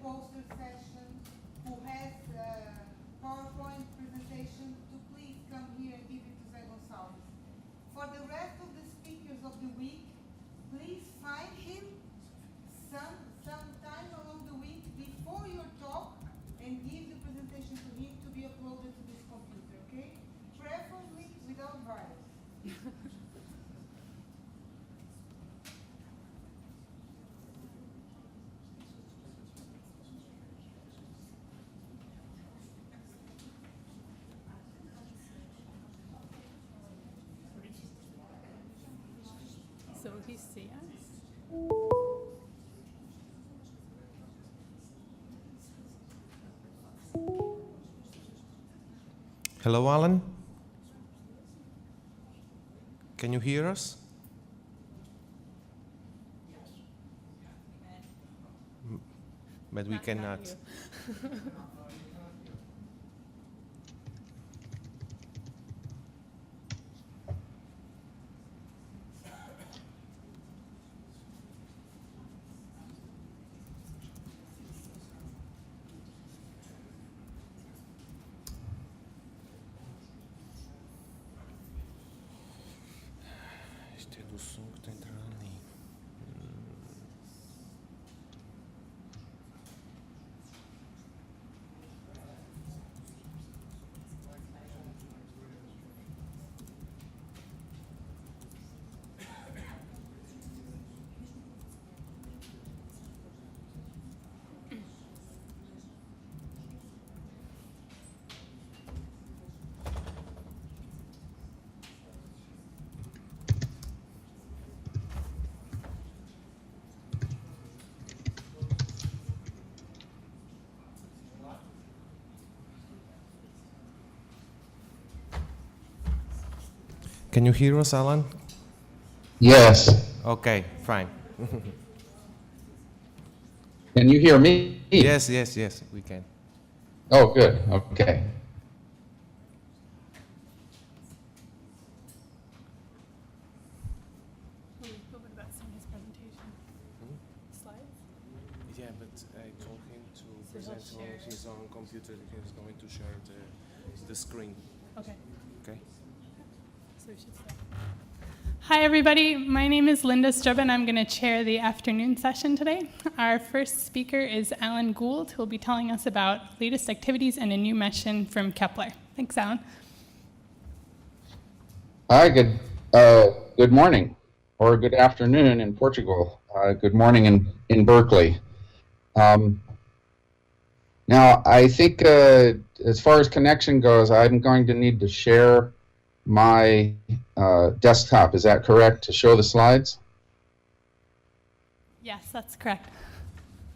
poster session, who has PowerPoint presentation, to please come here and give it to Zé Gonçalves. For the rest of the speakers of the week, please find him some time along the week before your talk and give the presentation to him to be uploaded to this computer, okay? Preferably without virus. So will he see us? Hello, Alan. Can you hear us? But we cannot. Este é do som que está entrando ali. Can you hear us, Alan? Yes. Okay, fine. Can you hear me? Yes, we can. Oh, good. Okay. What about Sonia's presentation? Slides? Yeah, but I told him to So present he'll on share. his own computer. He's going to share the screen. Okay. Okay. So we should start. Hi, everybody. My name is Linda Strub, and I'm going to chair the afternoon session today. Our first speaker is Alan Gould, who will be telling us about latest activities and a new mission from Kepler. Thanks, Alan. Hi, good morning, or good afternoon in Portugal. Good morning in Berkeley. Now, I think as far as connection goes, I'm going to need to share my desktop. Is that correct, to show the slides? Yes, that's correct.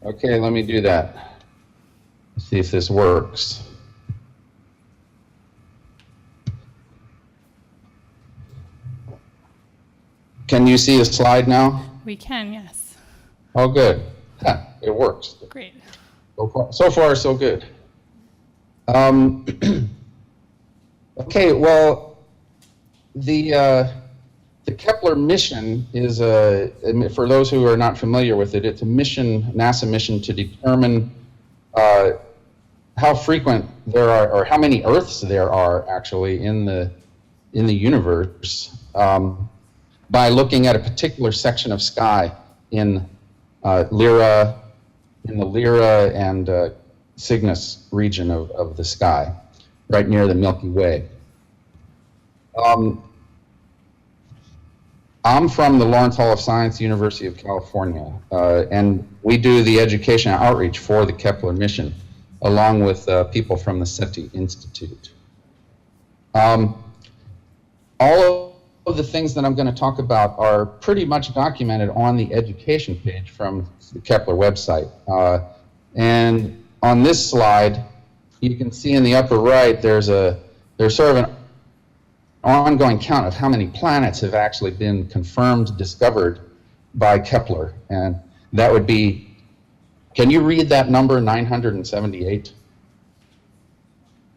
Okay, let me do that. See if this works. Can you see the slide now? We can, yes. Oh, good. It works. Great. So far, so good. Okay, well, the Kepler mission is for those who are not familiar with it, it's a mission, NASA mission, to determine how frequent there are, or how many Earths there are actually in the universe, by looking at a particular section of sky in Lyra, in the Lyra and Cygnus region of the sky, right near the Milky Way. I'm from the Lawrence Hall of Science, University of California, and we do the education and outreach for the Kepler mission, along with people from the SETI Institute. All of the things that I'm going to talk about are pretty much documented on the education page from the Kepler website. And on this slide, you can see in the upper right, there's sort of an ongoing count of how many planets have actually been confirmed, discovered by Kepler. And that would be, can you read that number, 978?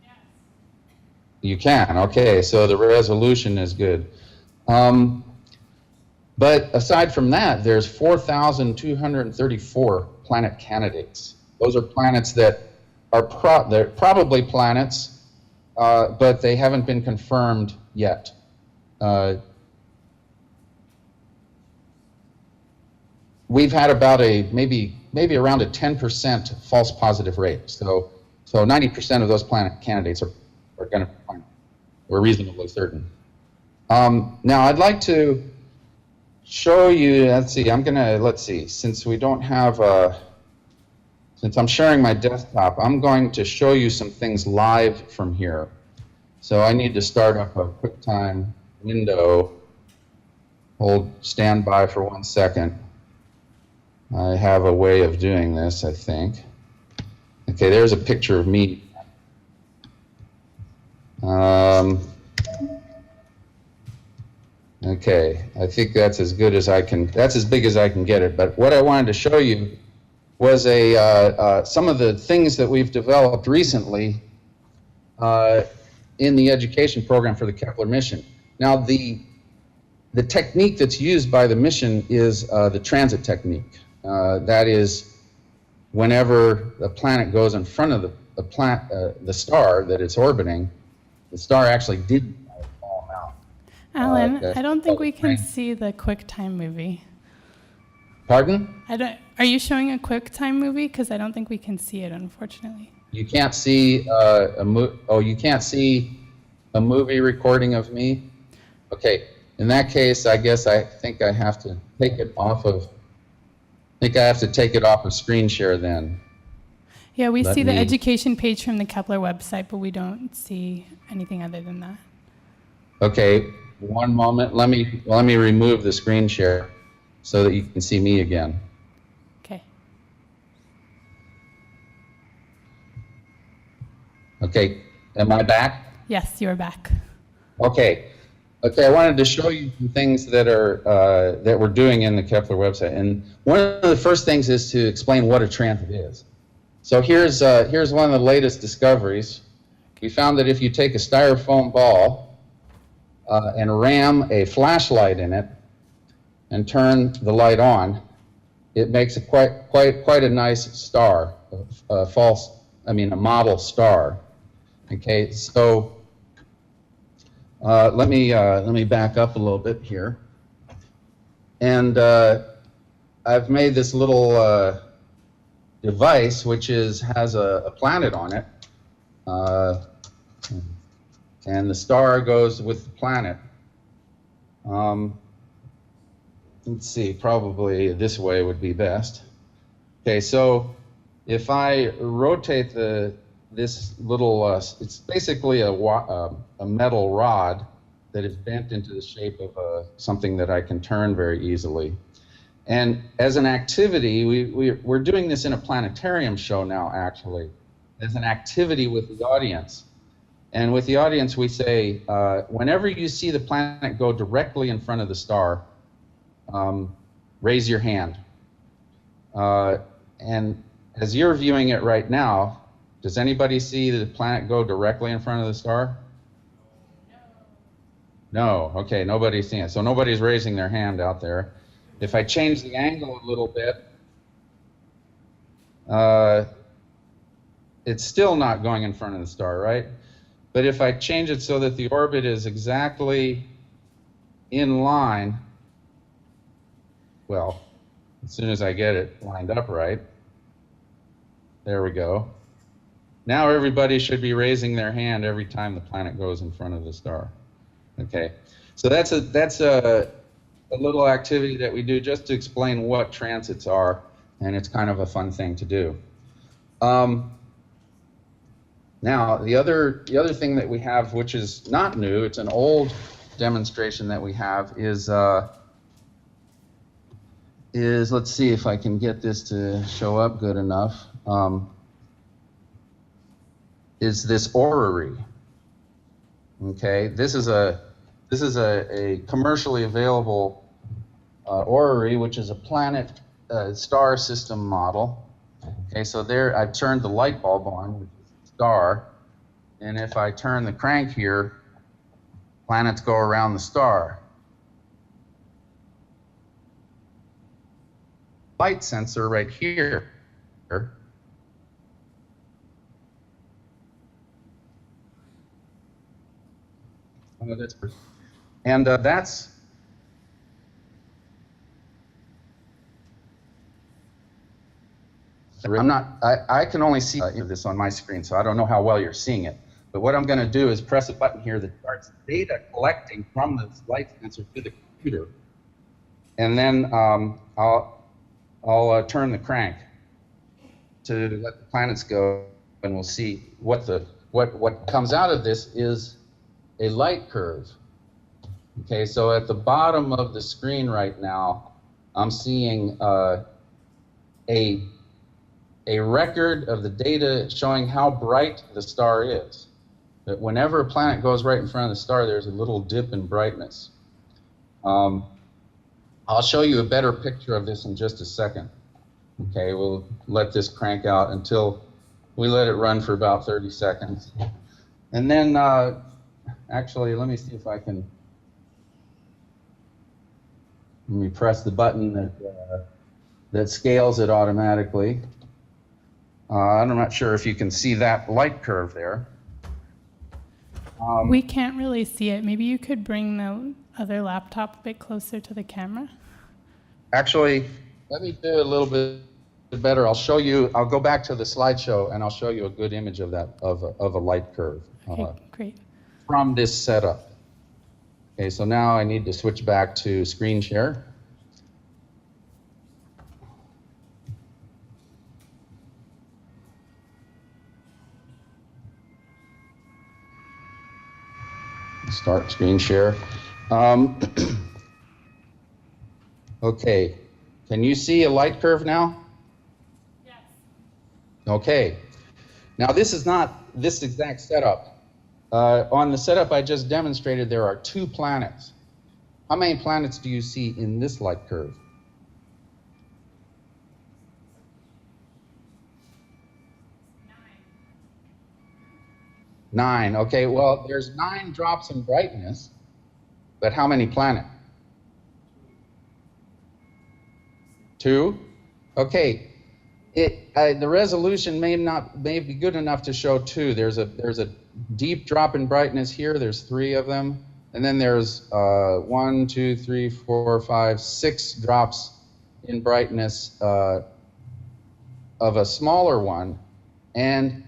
Yes. You can, okay, so the resolution is good. But aside from that, there's 4,234 planet candidates Those are planets that are they're probably planets, but they haven't been confirmed yet. We've had about maybe around a 10% false positive rate. So 90% of those planet candidates are going to be planets. We're reasonably certain. Now I'd like to show you, let's see, since we don't have, since I'm sharing my desktop, I'm going to show you some things live from here. So I need to start up a QuickTime window. Hold standby for 1 second. I have a way of doing this, I think. Okay, there's a picture of me. Okay, I think that's as good as I can, that's as big as I can get it. But what I wanted to show you was some of the things that we've developed recently in the education program for the Kepler mission. Now, the technique that's used by the mission is the transit technique. That is, whenever a planet goes in front of the star that it's orbiting, the star actually did fall out. Alan, I don't think we can see the QuickTime movie. Pardon? Are you showing a QuickTime movie? Because I don't think we can see it, unfortunately. You can't see you can't see a movie recording of me? Okay, in that case, I think I have to take it off of, screen share then. Yeah, we see the education page from the Kepler website, but we don't see anything other than that. Okay, one moment. Let me remove the screen share so that you can see me again. Okay. Okay, am I back? Yes, you're back. Okay. Okay, I wanted to show you some things that are that we're doing in the Kepler website, and one of the first things is to explain what a transit is. So here's one of the latest discoveries. We found that if you take a styrofoam ball and ram a flashlight in it and turn the light on, it makes a quite a nice star, a model star. Okay, so. Let me back up a little bit here, and I've made this little device which has a planet on it, and the star goes with the planet. Let's see, probably this way would be best. Okay, so if I rotate this little, it's basically a metal rod that is bent into the shape of something that I can turn very easily. And as an activity, we're doing this in a planetarium show now, actually, as an activity with the audience. And with the audience, we say, whenever you see the planet go directly in front of the star, raise your hand. And as you're viewing it right now, does anybody see the planet go directly in front of the star? No. Okay, nobody's seeing it. So nobody's raising their hand out there. If I change the angle a little bit, it's still not going in front of the star, right? But if I change it so that the orbit is exactly in line, well, as soon as I get it lined up right, there we go. Now everybody should be raising their hand every time the planet goes in front of the star. Okay, so that's a little activity that we do just to explain what transits are, and it's kind of a fun thing to do. Now the other thing that we have, which is not new, it's an old demonstration that we have, is let's see if I can get this to show up good enough. Is this orrery. Okay, this is a commercially available orrery, which is a planet star system model. Okay, so there I've turned the light bulb on, which is the star, and if I turn the crank here, planets go around the star. Light sensor right here That's and that's I can only see this on my screen, so I don't know how well you're seeing it. But what I'm going to do is press a button here that starts data collecting from the light sensor to the computer. And then I'll turn the crank to let the planets go, and we'll see what comes out of this is a light curve. Okay, so at the bottom of the screen right now, I'm seeing a record of the data showing how bright the star is. That whenever a planet goes right in front of the star, there's a little dip in brightness. I'll show you a better picture of this in just a second. Okay, we'll let this crank out until we let it run for about 30 seconds. And then, actually, let me see if I can, let me press the button that scales it automatically. I'm not sure if you can see that light curve there. We can't really see it. Maybe you could bring the other laptop a bit closer to the camera. Actually, let me do a little bit better. I'll show you, I'll go back to the slideshow and I'll show you a good image of that, of a light curve. Okay, great. From this setup. Okay, so now I need to switch back to screen share. Start screen share. Okay, can you see a light curve now? Yes. Okay, now this is not this exact setup. On the setup I just demonstrated, there are 2 planets. How many planets do you see in this light curve? 9. Okay, well, there's 9 drops in brightness, but how many planets? 2. Okay, the resolution may be good enough to show 2. There's a deep drop in brightness here. There's 3 of them, and then there's 1, 2, 3, 4, 5, 6 drops in brightness of a smaller one, and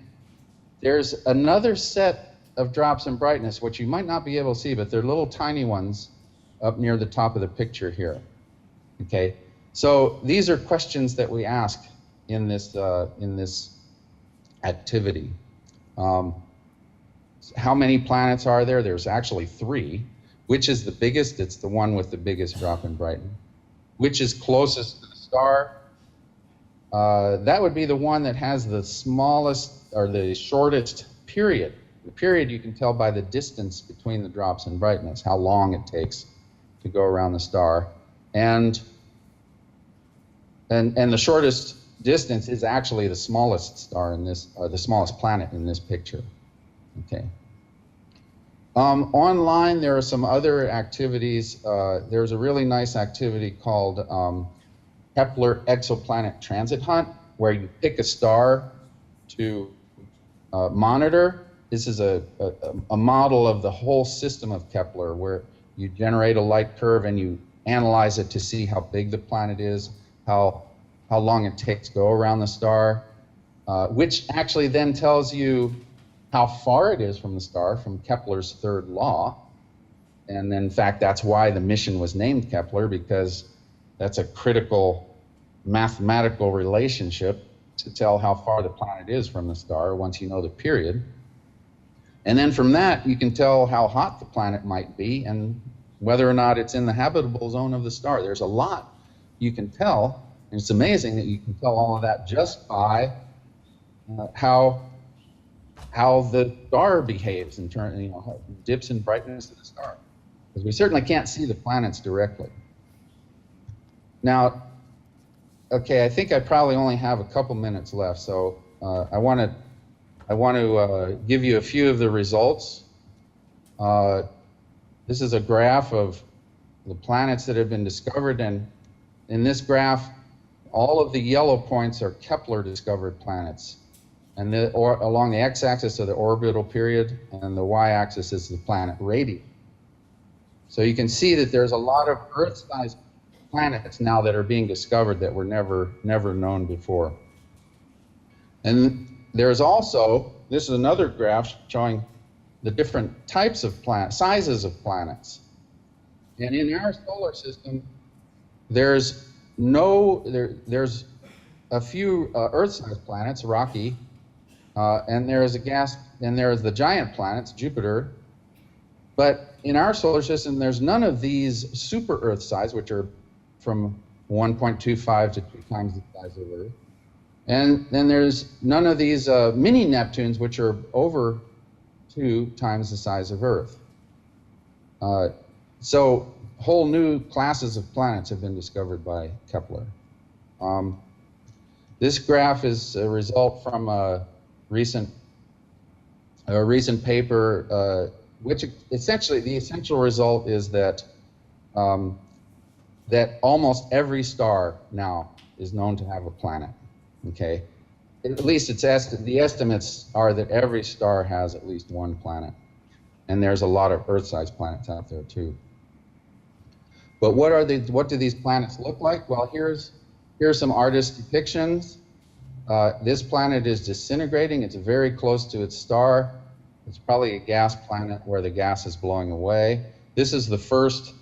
there's another set of drops in brightness, which you might not be able to see, but they're little tiny ones up near the top of the picture here. Okay, so these are questions that we ask in this activity. How many planets are there? There's actually 3. Which is the biggest? It's the one with the biggest drop in brightness. Which is closest to the star? That would be the one that has the smallest or the shortest period. The period you can tell by the distance between the drops in brightness, how long it takes to go around the star. And the shortest distance is actually the smallest star in this, or the smallest planet in this picture. Okay. Online, there are some other activities. There's a really nice activity called Kepler Exoplanet Transit Hunt, where you pick a star to monitor. This is a model of the whole system of Kepler, where you generate a light curve and you analyze it to see how big the planet is, how long it takes to go around the star, which actually then tells you how far it is from the star, from Kepler's third law. And in fact, that's why the mission was named Kepler, because that's a critical mathematical relationship to tell how far the planet is from the star once you know the period. And then from that, you can tell how hot the planet might be and whether or not it's in the habitable zone of the star. There's a lot you can tell, and it's amazing that you can tell all of that just by how the star behaves in terms, how it dips in brightness of the star. Because we certainly can't see the planets directly. Now, okay, I think I probably only have a couple minutes left, so I want to give you a few of the results. This is a graph of the planets that have been discovered, and in this graph, all of the yellow points are Kepler-discovered planets. And along the x-axis are the orbital period, and the y-axis is the planet radius. So you can see that there's a lot of Earth-sized planets now that are being discovered that were never known before. And there's also, this is another graph showing the different types of planets, sizes of planets. And in our solar system, there's a few Earth-sized planets, rocky, and there's the giant planets, Jupiter. But in our solar system, there's none of these super Earth size, which are from 1.25 to 2 times the size of Earth. And then there's none of these mini Neptunes, which are over 2 times the size of Earth. So whole new classes of planets have been discovered by Kepler. This graph is a result from a recent paper, which essentially the essential result is that that almost every star now is known to have a planet. Okay, at least the estimates are that every star has at least one planet, and there's a lot of Earth-sized planets out there too. But what do these planets look like? Well, here's some artist depictions. This planet is disintegrating. It's very close to its star. It's probably a gas planet where the gas is blowing away. This is the first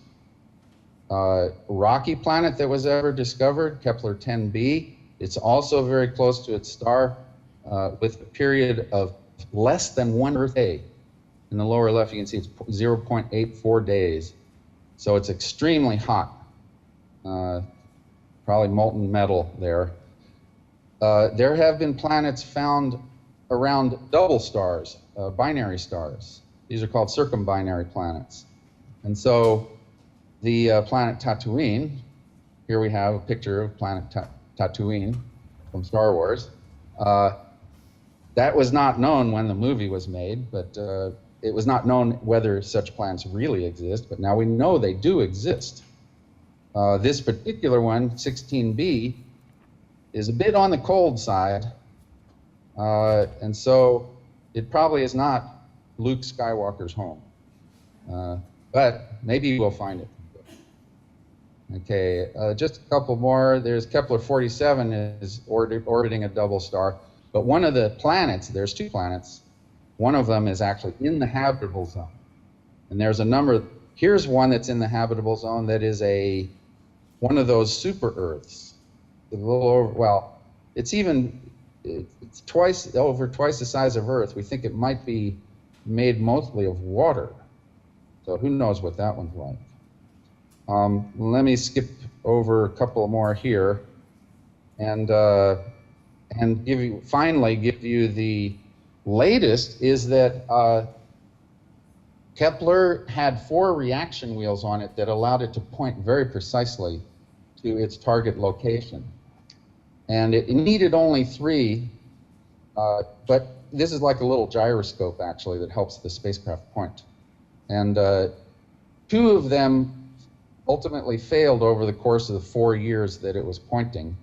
rocky planet that was ever discovered, Kepler 10b. It's also very close to its star with a period of less than 1 Earth day. In the lower left, you can see it's 0.84 days. So it's extremely hot, probably molten metal there. There have been planets found around double stars, binary stars. These are called circumbinary planets. And so the planet Tatooine, here we have a picture of planet Tatooine from Star Wars. That was not known when the movie was made, but it was not known whether such planets really exist, but now we know they do exist. This particular one, 16b, is a bit on the cold side, and so it probably is not Luke Skywalker's home. But maybe we'll find it. Okay, just a couple more. There's Kepler 47 is orbiting a double star, but one of the planets, there's 2 planets, one of them is actually in the habitable zone. And there's a number, here's one that's in the habitable zone that is one of those super Earths. A little over, well, it's over twice the size of Earth. We think it might be made mostly of water. So who knows what that one's like. Let me skip over a couple more here and give you the latest is that Kepler had 4 reaction wheels on it that allowed it to point very precisely to its target location. And it needed only 3, but this is like a little gyroscope, actually, that helps the spacecraft point. And 2 of them ultimately failed over the course of the 4 years that it was pointing.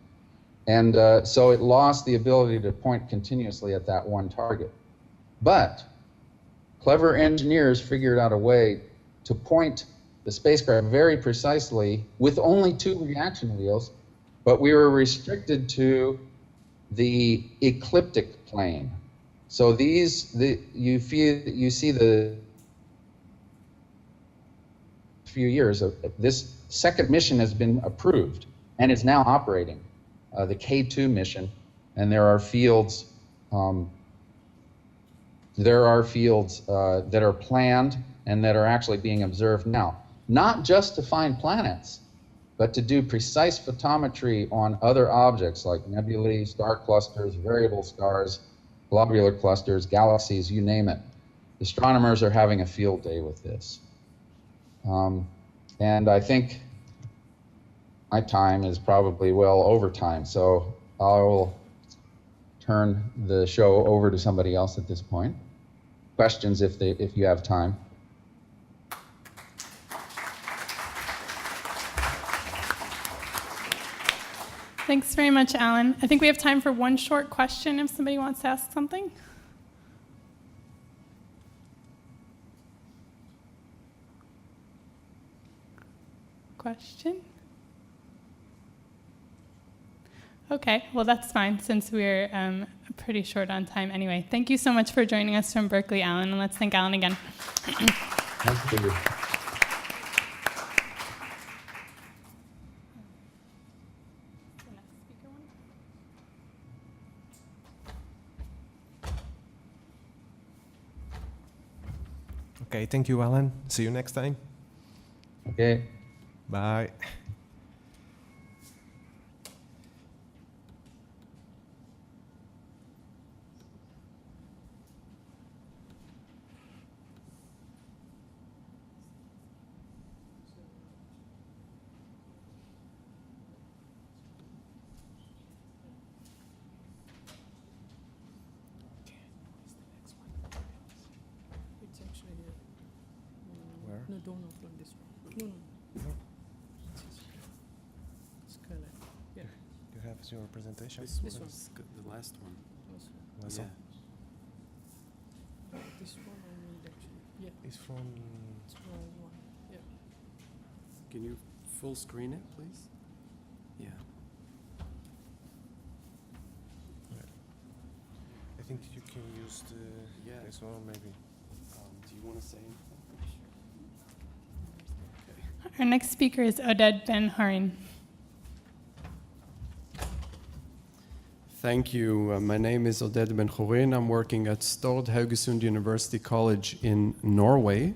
And so it lost the ability to point continuously at that one target. But clever engineers figured out a way to point the spacecraft very precisely with only 2 reaction wheels, but we were restricted to the ecliptic plane. So you see the few years of this second mission has been approved and is now operating, the K2 mission, and there are fields that are planned and that are actually being observed now, not just to find planets, but to do precise photometry on other objects like nebulae, star clusters, variable stars, globular clusters, galaxies, you name it. Astronomers are having a field day with this. And I think my time is probably well over time, so I will turn the show over to somebody else at this point. Questions if you have time. Thanks very much, Alan. I think we have time for one short question if somebody wants to ask something. question? Okay, well, that's fine since we're pretty short on time anyway. Thank you so much for joining us from Berkeley, Alan, and let's thank Alan again. Thank you. Okay, thank you, Alan. See you next time. Okay. Bye. It's actually Where? no, don't open this one. No. It's kind of yeah. You have your presentation? This This one. is the last one. Also, Last Yeah. one. this one I need actually. Yeah, It's from... it's wrong one. Yeah. Can you full screen it, please? Yeah. I think you can use the... Yeah. This one, maybe. Do you want to say anything? Okay. Our next speaker is Oded Ben-Harin. Thank you. My name is Oded Ben-Horin. I'm working at Stord Haugesund University College in Norway.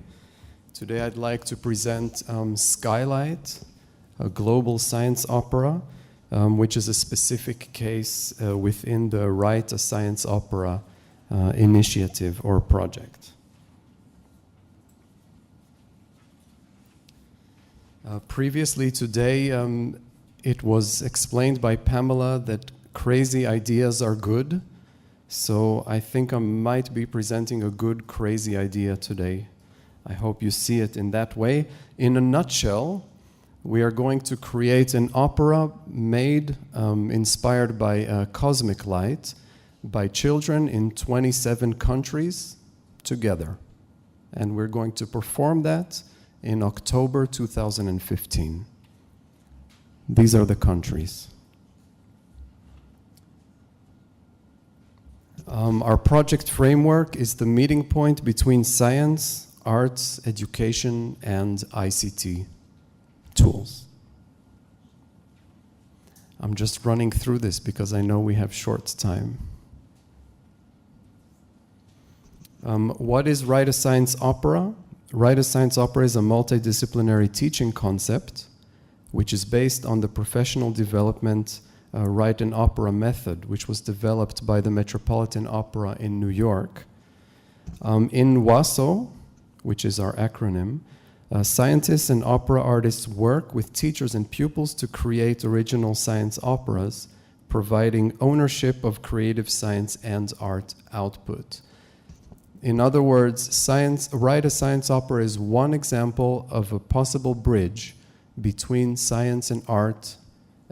Today I'd like to present Skylight, a global science opera, which is a specific case within the Write a Science Opera initiative or project. Previously today, it was explained by Pamela that crazy ideas are good, so I think I might be presenting a good crazy idea today. I hope you see it in that way. In a nutshell, we are going to create an opera made, inspired by cosmic light, by children in 27 countries together. And we're going to perform that in October 2015. These are the countries. Our project framework is the meeting point between science, arts, education, and ICT tools. I'm just running through this because I know we have short time. What is Write a Science Opera? Write a Science Opera is a multidisciplinary teaching concept which is based on the professional development Write an Opera method, which was developed by the Metropolitan Opera in New York. In WASO, which is our acronym, scientists and opera artists work with teachers and pupils to create original science operas, providing ownership of creative science and art output. In other words, Write a Science Opera is one example of a possible bridge between science and art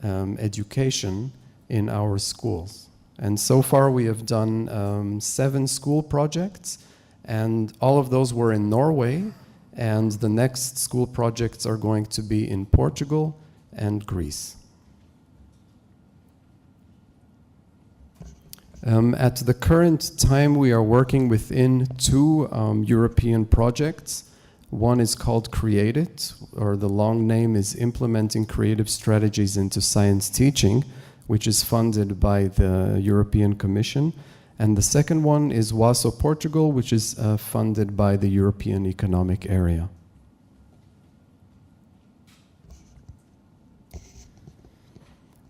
education in our schools. And so far we have done 7 school projects, and all of those were in Norway, and the next school projects are going to be in Portugal and Greece. At the current time, we are working within 2 European projects. One is called Create It, or the long name is Implementing Creative Strategies into Science Teaching, which is funded by the European Commission. And the second one is WASO Portugal, which is funded by the European Economic Area.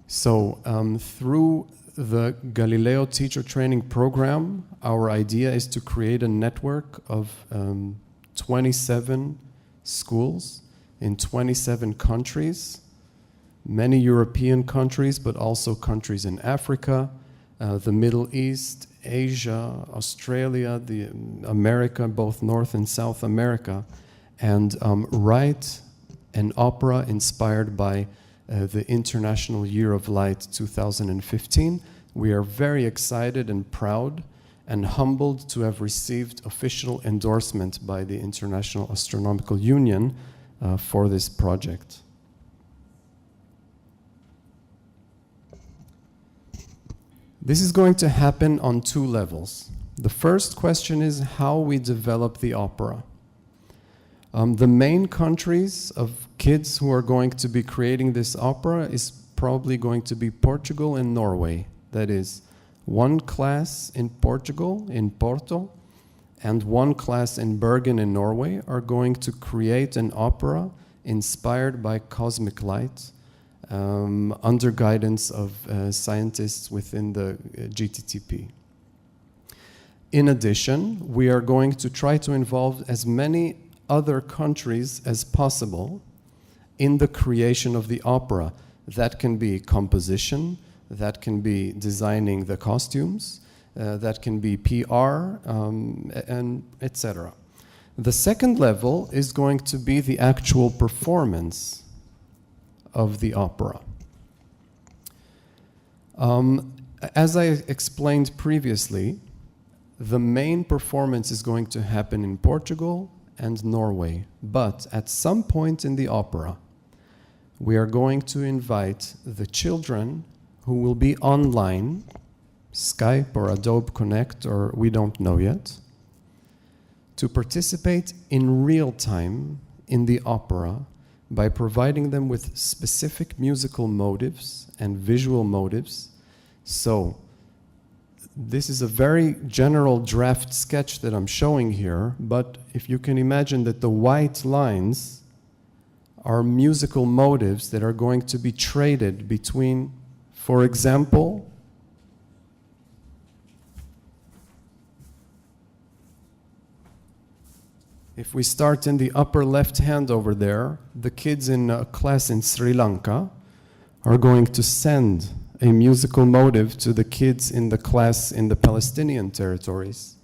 So through the Galileo Teacher Training Program, our idea is to create a network of 27 schools in 27 countries, many European countries, but also countries in Africa, the Middle East, Asia, Australia, America, both North and South America, and write an opera inspired by the International Year of Light 2015. We are very excited and proud and humbled to have received official endorsement by the International Astronomical Union for this project. This is going to happen on two levels. The first question is how we develop the opera. The main countries of kids who are going to be creating this opera is probably going to be Portugal and Norway. That is, one class in Portugal, in Porto, and one class in Bergen in Norway are going to create an opera inspired by cosmic light under guidance of scientists within the GTTP. In addition, we are going to try to involve as many other countries as possible in the creation of the opera. That can be composition, that can be designing the costumes, that can be PR, and etc. The second level is going to be the actual performance of the opera. As I explained previously, the main performance is going to happen in Portugal and Norway, but at some point in the opera, we are going to invite the children who will be online, Skype or Adobe Connect, or we don't know yet, to participate in real time in the opera by providing them with specific musical motives and visual motives. So this is a very general draft sketch that I'm showing here, but if you can imagine that the white lines are musical motives that are going to be traded between, for example, if we start in the upper left hand over there, the kids in a class in Sri Lanka are going to send a musical motive to the kids in the class in the Palestinian territories,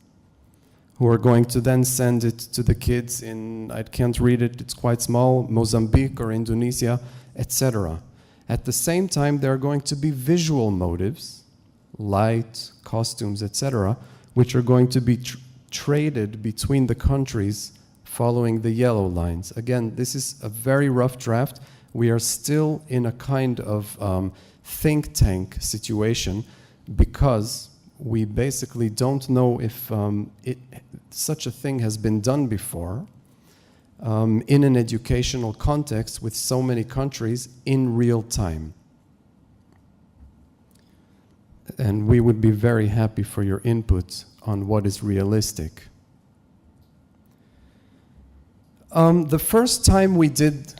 who are going to then send it to the kids in, I can't read it, it's quite small, Mozambique or Indonesia, etc. At the same time, there are going to be visual motives, light, costumes, etc., which are going to be traded between the countries following the yellow lines. Again, this is a very rough draft. We are still in a kind of think tank situation because we basically don't know if such a thing has been done before in an educational context with so many countries in real time. And we would be very happy for your input on what is realistic. The first time we did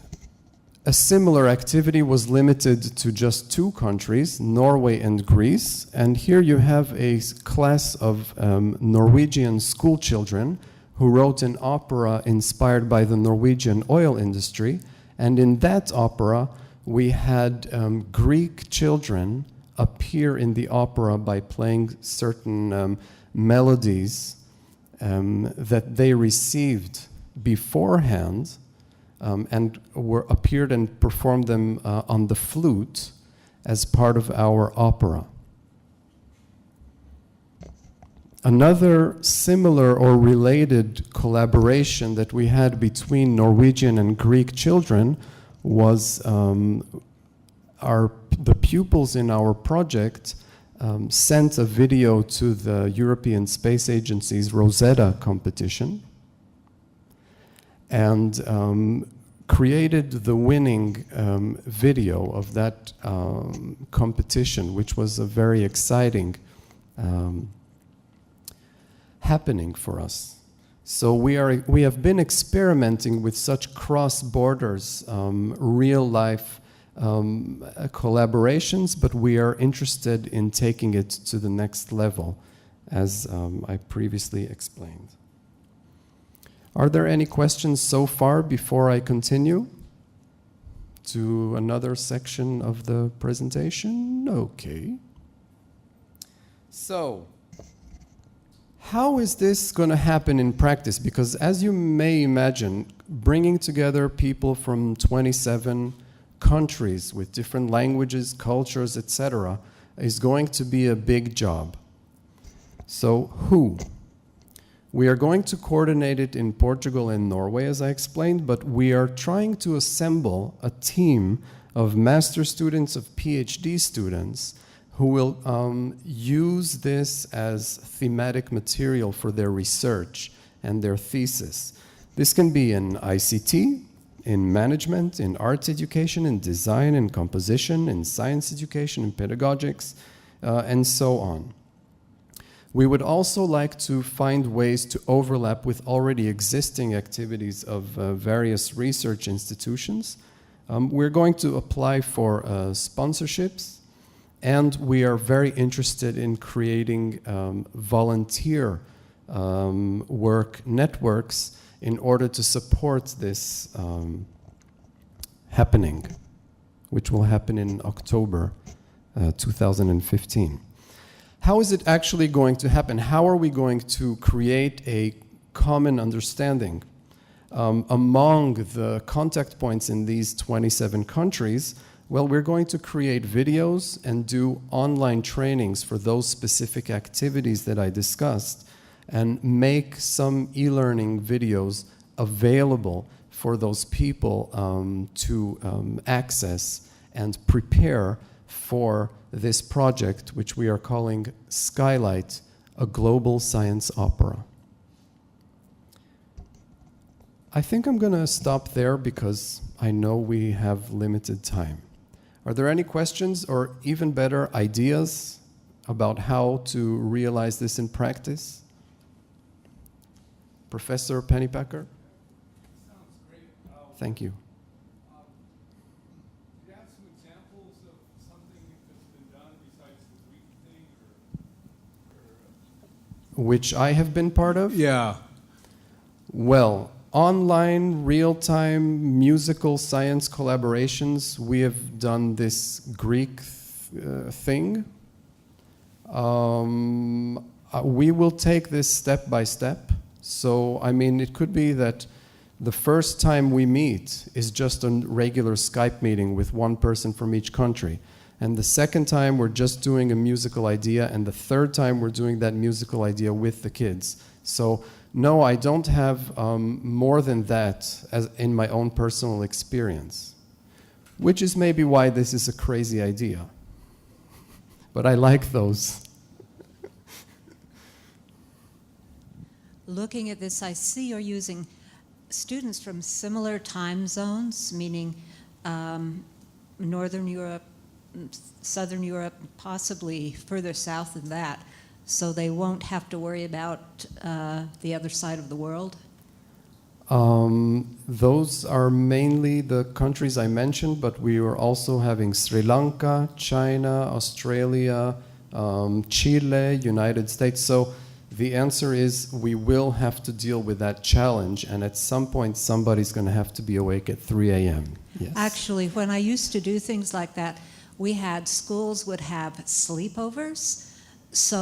a similar activity was limited to just two countries, Norway and Greece. And here you have a class of Norwegian school children who wrote an opera inspired by the Norwegian oil industry. And in that opera, we had Greek children appear in the opera by playing certain melodies that they received beforehand and appeared and performed them on the flute as part of our opera. Another similar or related collaboration that we had between Norwegian and Greek children was the pupils in our project sent a video to the European Space Agency's Rosetta competition and created the winning video of that competition, which was a very exciting happening for us. So we have been experimenting with such cross borders, real life collaborations, but we are interested in taking it to the next level, as I previously explained. Are there any questions so far before I continue to another section of the presentation? Okay. So, how is this going to happen in practice? Because as you may imagine, bringing together people from 27 countries with different languages, cultures, etc., is going to be a big job. So, who? We are going to coordinate it in Portugal and Norway, as I explained, but we are trying to assemble a team of master students, of PhD students, who will use this as thematic material for their research and their thesis. This can be in ICT, in management, in arts education, in design, in composition, in science education, in pedagogics, and so on. We would also like to find ways to overlap with already existing activities of various research institutions. We're going to apply for sponsorships, and we are very interested in creating volunteer work networks in order to support this happening, which will happen in October 2015. How is it actually going to happen? How are we going to create a common understanding among the contact points in these 27 countries? Well, we're going to create videos and do online trainings for those specific activities that I discussed, and make some e-learning videos available for those people to access and prepare for this project, which we are calling Skylight, a global science opera. I think I'm going to stop there because I know we have limited time. Are there any questions, or even better, ideas about how to realize this in practice? Professor Pennypacker? Sounds great. Thank you. Do you have some examples of something that's been done besides the Greek thing? Which I have been part of? Yeah. Well, online, real-time musical science collaborations, we have done this Greek thing. We will take this step by step. So, I mean, it could be that the first time we meet is just a regular Skype meeting with one person from each country. And the second time we're just doing a musical idea, and the third time we're doing that musical idea with the kids. So, no, I don't have more than that as in my own personal experience, which is maybe why this is a crazy idea. But I like those. Looking at this, I see you're using students from similar time zones, meaning Northern Europe, Southern Europe, possibly further south than that, so they won't have to worry about the other side of the world? Those are mainly the countries I mentioned, but we are also having Sri Lanka, China, Australia, Chile, United States. So the answer is we will have to deal with that challenge, and at some point somebody's going to have to be awake at 3 a.m. Yes. Actually, when I used to do things like that, we had schools would have sleepovers. So